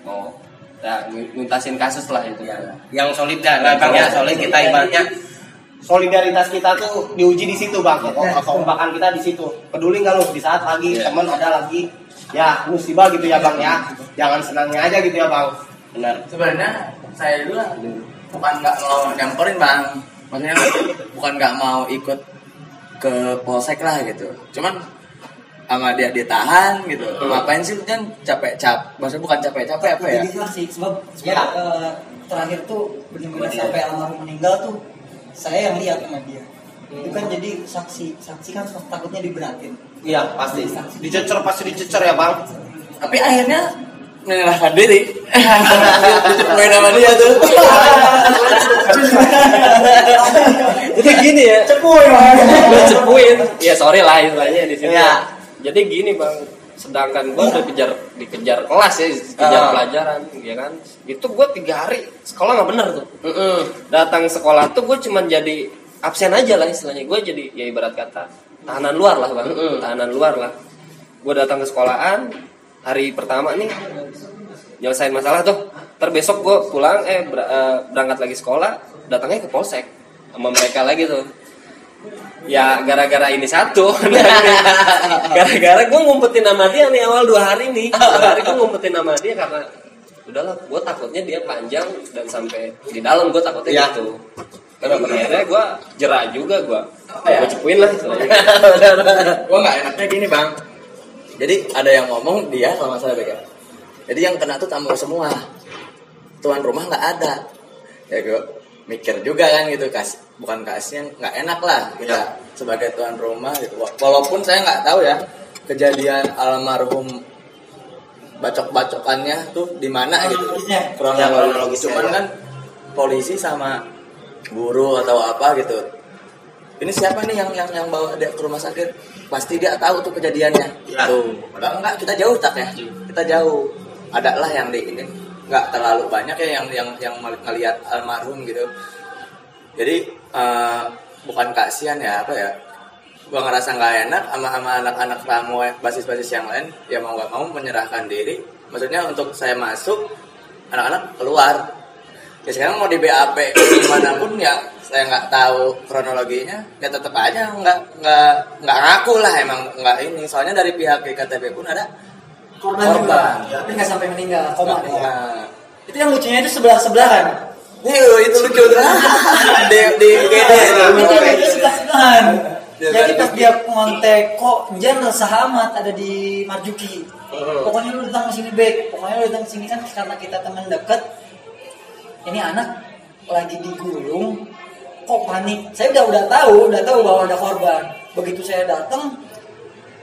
mau ya nuntasin kasus lah itu kan. Yang solid dah, nah, bang ya solid kita ibaratnya solidaritas kita tuh diuji di situ bang, kekompakan kita di situ. Peduli nggak lu di saat lagi teman ada lagi ya musibah gitu ya bang ya, jangan senangnya aja gitu ya bang. Benar. sebenarnya saya dulu bukan nggak mau nyamperin bang, maksudnya bukan nggak mau ikut ke polsek lah gitu, cuman sama dia ditahan gitu. Ngapain sih kan maksudnya bukan capek apa ya, Jadi sih sebab terakhir tuh benar-benar sampai almarhum meninggal tuh saya yang lihat sama dia. Itu kan jadi saksi kan takutnya diberatin. Iya pasti. Pasti dicecer ya bang. tapi akhirnya menyerahkan diri. Main sama dia tuh. Jadi gini ya, gue cepuin, ya sorry lah istilahnya di sini. Iya. Jadi gini bang, sedangkan gue dikejar kelas ya, dikejar pelajaran, ya kan. Itu gue 3 hari sekolah nggak bener tuh. Datang sekolah tuh gue cuma jadi absen aja lah istilahnya. Gue jadi ya ibarat kata tahanan luar lah bang, tahanan luar lah. Gue datang ke sekolahan hari pertama nih, nyelesain masalah tuh. Terbesok gue pulang berangkat lagi sekolah, datangnya ke polsek sama mereka lagi tuh. Ya gara-gara ini satu. Gara-gara gue ngumpetin nama dia nih awal 2 hari nih. 2 hari gue ngumpetin nama dia karena udahlah, gue takutnya dia panjang dan sampai di dalam, gue takutnya gitu. Karena akhirnya gue jerah juga, gue cepuin lah. Gue nggak enaknya gini bang. Jadi ada yang ngomong dia kalau nggak salah BK. Jadi yang kena tuh tamu semua. Tuan rumah nggak ada. Ya gue mikir juga kan gitu, bukan kasihan, nggak enak lah kita sebagai tuan rumah gitu. Walaupun saya nggak tahu ya kejadian almarhum bacok-bacokannya tuh di mana gitu. Kronologis. Cuman kan polisi sama guru atau apa gitu. Ini siapa nih yang bawa dia ke rumah sakit? Pasti dia tahu tuh kejadiannya. Tuh. Padahal enggak, kita jauh tak ya. Kita jauh. Ada lah yang di ini nggak terlalu banyak ya yang melihat almarhum gitu. Jadi bukan kasihan ya apa ya. Gua ngerasa nggak enak sama anak-anak tamu basis-basis yang lain ya mau nggak mau menyerahkan diri. Maksudnya untuk saya masuk, anak-anak keluar. Ya sekarang mau di BAP gimana pun ya saya nggak tahu kronologinya, ya tetap aja nggak ngaku lah, emang nggak ini. Soalnya dari pihak IKTP pun ada korban. Tapi nggak sampai meninggal, koma. Nah, Itu yang lucunya itu sebelah-sebelahan. itu lucu tuh. di UGD Itu sebelah-sebelahan. Jadi pas dia ngontek, kok Jan resah amat ada di Marjuki. Pokoknya lu datang ke sini baik. Pokoknya lu datang ke sini kan karena kita teman dekat. Ini anak lagi digulung, kok panik. Saya udah tahu bahwa ada korban. Begitu saya datang,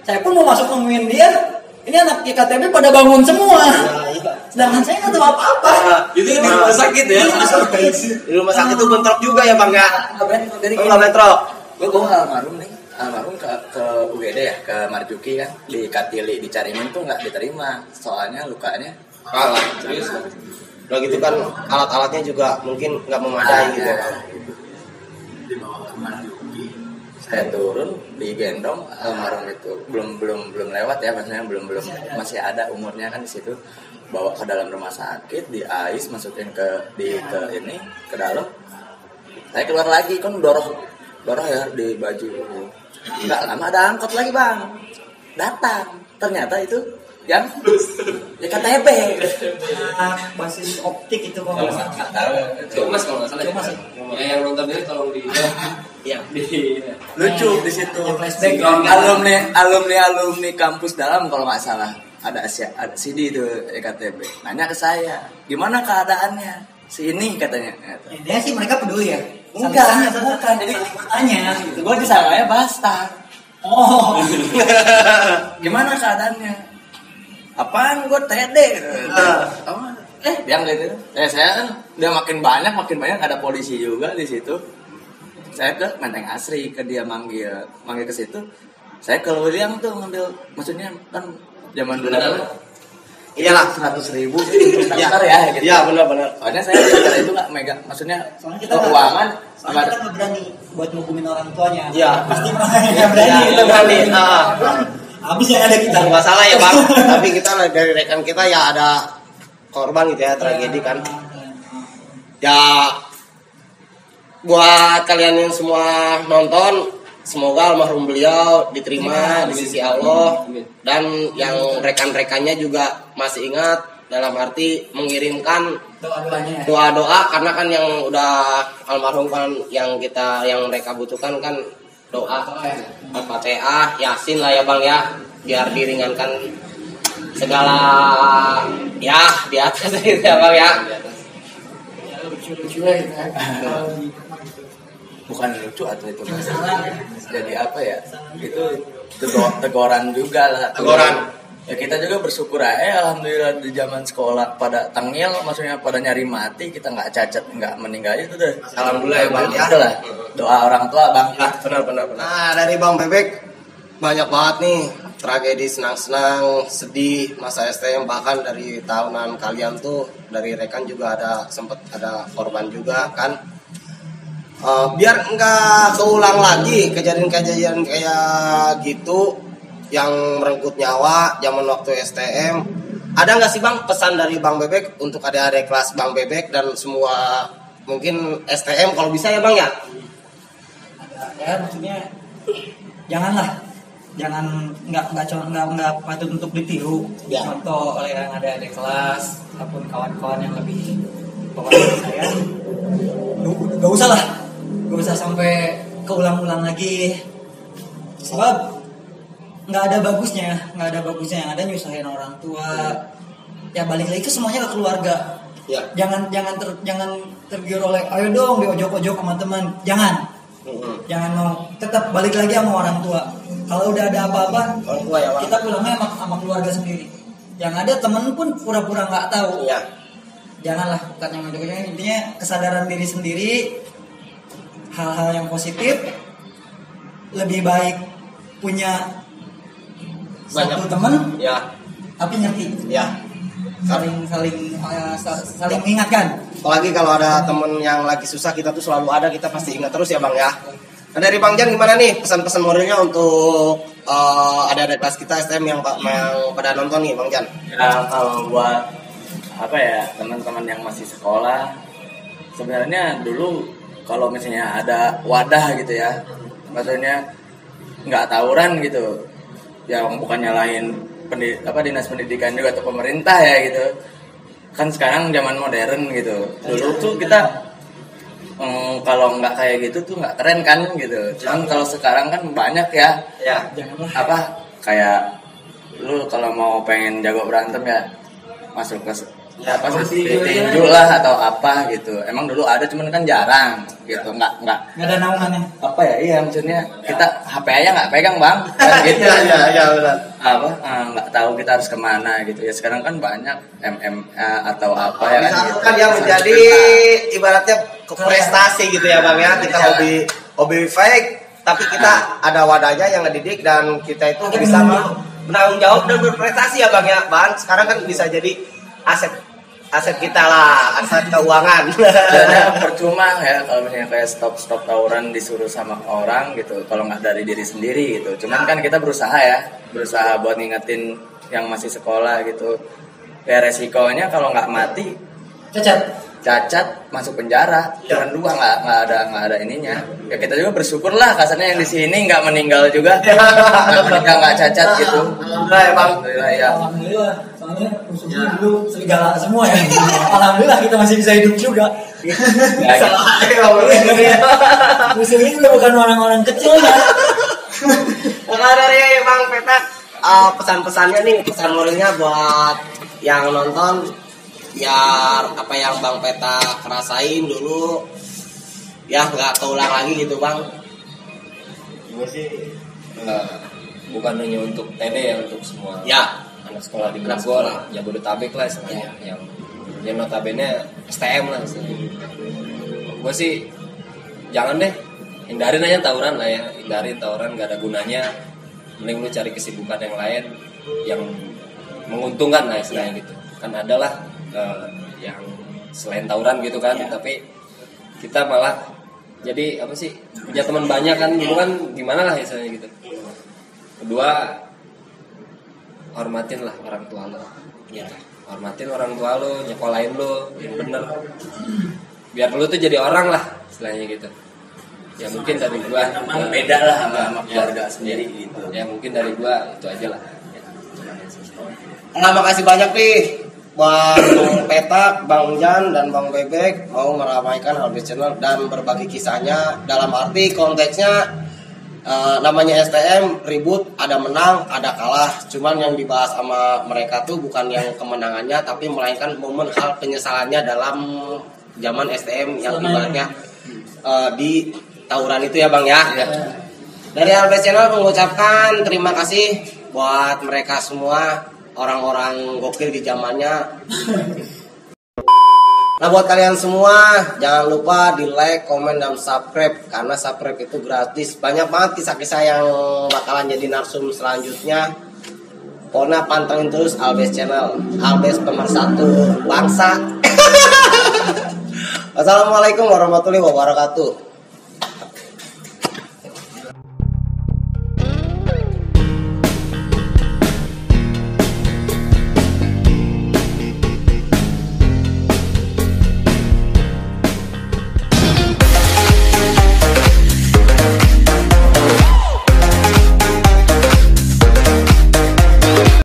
saya pun mau masuk nemuin dia. Ini anak IKTP pada bangun semua. Sedangkan saya nggak tahu apa-apa. Itu di rumah sakit ya? Di rumah sakit itu bentrok juga ya bang ya? Enggak bentrok. Gue almarhum ke UGD ya, ke Marjuki kan, di Katili di Carimin tuh nggak diterima, soalnya lukanya Kalah. Serius. Udah gitu kan alat-alatnya juga mungkin nggak memadai gitu kan. Dibawa ke Marjuki, saya turun digendong, almarhum itu belum lewat ya, maksudnya belum masih ada umurnya kan di situ, bawa ke dalam rumah sakit, di ais masukin ke dalam. Saya keluar lagi kan doroh ya di baju. Nggak lama ada angkot lagi bang, datang. Ternyata itu yang KTP. Basis optik itu kok. Nggak tahu. Cumas kalau nggak salah. Cumas ya? Ya, yang nonton ini tolong di Iya. Lucu di situ. Flashback. Alumni kampus dalam kalau nggak salah ada CD itu EKTP. Nanya ke saya, gimana keadaannya? Si ini katanya. Intinya sih mereka peduli ya. Bukan. Jadi tanya gitu. Gue disangkanya basta. Oh. Gimana keadaannya? Apaan gue TD gitu. Dia gitu. Saya kan dia makin banyak ada polisi juga di situ. Saya ke Menteng Asri, ke dia manggil ke situ. Saya ke William tuh ngambil, maksudnya kan zaman dulu Iyalah 100.000 Iya. daftar ya gitu. Iya, benar. Soalnya saya daftar itu nggak megang, maksudnya keuangan Soalnya kita nggak berani buat ngubungin orang tuanya. Iya. Pasti nggak berani. Iya, kita berani. Habis yang ada kita. Tidak masalah ya bang, tapi kita dari rekan kita ya ada korban gitu ya, tragedi kan. Ya buat kalian yang semua nonton, semoga almarhum beliau diterima di sisi Allah, dan yang rekan-rekannya juga masih ingat dalam arti mengirimkan Doa-doanya. doa-doa, karena kan yang udah almarhum kan yang mereka butuhkan kan doa Al-Fatihah, Yasin lah ya bang ya, biar diringankan segala ya di atas itu ya bang ya. Lucu-lucu ya gitu ya. bukan lucu atau itu jadi apa ya, itu teguran juga lah. Teguran. Ya kita juga bersyukur aja, alhamdulillah di zaman sekolah pada tengil, maksudnya pada nyari mati, kita nggak cacat, nggak meninggal itu deh. Alhamdulillah ya bang ya. Itulah doa orang tua bang. Ya, benar. Nah dari bang Bebek banyak banget nih tragedi, senang-senang, sedih masa STM, bahkan dari tahunan kalian tuh dari rekan juga sempat ada korban juga kan. Biar nggak keulang lagi kejadian-kejadian kayak gitu yang merenggut nyawa zaman waktu STM, ada nggak sih bang pesan dari bang Bebek untuk adik-adik kelas bang Bebek dan semua mungkin STM kalau bisa ya bang ya? Ya maksudnya jangan nggak patut untuk ditiru. Ya. Contoh oleh yang ada di kelas ataupun kawan-kawan yang lebih bawah dari saya, gak usah sampai keulang-ulang lagi, sebab nggak ada bagusnya yang ada nyusahin orang tua. Ya balik lagi ke semuanya ke keluarga. Ya. Jangan tergiur oleh ayo dong diojok-ojok sama teman, jangan mau, tetap balik lagi sama orang tua. Kalau udah ada apa-apa Orang tua ya bang. kita pulangnya sama keluarga sendiri. Yang ada temen pun pura-pura nggak tahu. Iya. Janganlah, bukan yang ojok-ojok. Intinya kesadaran diri sendiri, hal-hal yang positif. Lebih baik punya satu temen Ya. tapi ngerti, Ya. saling mengingatkan. Apalagi kalau ada temen yang lagi susah, kita tuh selalu ada, kita pasti ingat terus ya bang ya. Nah dari Bang Jan gimana nih pesan-pesan moralnya untuk ada kelas kita STM yang pada nonton nih Bang Jan? Ya kalau buat apa ya teman-teman yang masih sekolah, sebenarnya dulu kalau misalnya ada wadah gitu ya, maksudnya nggak tawuran gitu, ya bukan nyalain dinas pendidikan juga atau pemerintah ya gitu. Kan sekarang zaman modern gitu. Dulu tuh kita kalau nggak kayak gitu tuh nggak keren kan gitu. Cuman kalau sekarang kan banyak ya. Ya. Apa kayak lu kalau mau pengen jago berantem ya masuk ke tinju lah atau apa gitu. Emang dulu ada cuman kan jarang gitu. Nggak ada naungannya. apa ya, iya maksudnya kita HP aja nggak pegang bang kan gitu. Iya benar. Apa nggak tahu kita harus kemana gitu ya. Sekarang kan banyak MMA atau apa ya kan gitu. Kan yang menjadi ibaratnya prestasi gitu ya Bang ya. Kita hobi fake, tapi kita ada wadahnya yang ngedidik dan kita itu bisa menanggung jawab dan berprestasi ya Bang ya. Bang sekarang kan bisa jadi aset kita lah, aset keuangan. Sebenarnya percuma ya kalau misalnya kayak stop tawuran disuruh sama orang gitu, kalau nggak dari diri sendiri gitu. Cuman kan kita berusaha buat ngingetin yang masih sekolah gitu. Ya resikonya kalau nggak mati Cacat. cacat masuk penjara, cuman 2 nggak ada ininya. Ya kita juga bersyukur lah kasarnya yang di sini nggak meninggal juga, nggak cacat gitu. Alhamdulillah ya bang. Alhamdulillah ya. Alhamdulillah, soalnya musuhnya dulu serigala semua ya. Alhamdulillah kita masih bisa hidup juga. Ya, gitu. Musuhnya juga bukan orang-orang kecil ya. Nah dari Bang Petak, pesan-pesannya nih, pesan moralnya buat yang nonton, biar apa yang Bang Petak rasain dulu ya nggak keulang lagi gitu Bang. Gue sih bukan hanya untuk TD ya, untuk semua Ya. anak sekolah di Anak Bogor, sekolah. Jabodetabek lah istilahnya, yang notabene STM lah istilahnya. Gue sih jangan deh, hindarin aja tawuran lah ya, hindarin tawuran, gak ada gunanya. Mending lu cari kesibukan yang lain yang menguntungkan lah istilahnya gitu. Kan adalah yang selain tawuran gitu kan, tapi kita malah jadi apa sih, punya teman banyak kan gitu kan, gimana lah istilahnya gitu. Kedua, hormatin lah orang tua lo, hormatin orang tua lo, nyekolahin lo yang bener, biar lo tuh jadi orang lah istilahnya gitu. Ya mungkin dari gua Beda lah sama keluarga sendiri gitu. ya mungkin dari gua itu aja lah ya. Nah, makasih banyak nih Bang Petak, Bang Jan, dan Bang Bebek mau meramaikan Albest Channel dan berbagi kisahnya. Dalam arti konteksnya namanya STM, ribut, ada menang, ada kalah. Cuman yang dibahas sama mereka tuh bukan yang kemenangannya, tapi melainkan momen hal penyesalannya dalam zaman STM yang ibaratnya di tawuran itu ya Bang ya. Dari Albest Channel mengucapkan terima kasih buat mereka semua, orang-orang gokil di zamannya. Nah buat kalian semua, jangan lupa di like, komen, dan subscribe, karena subscribe itu gratis. Banyak banget kisah-kisah yang bakalan jadi narsum selanjutnya. Pokoknya pantengin terus Albest Channel, Albest pemersatu bangsa. Wassalamualaikum warahmatullahi wabarakatuh.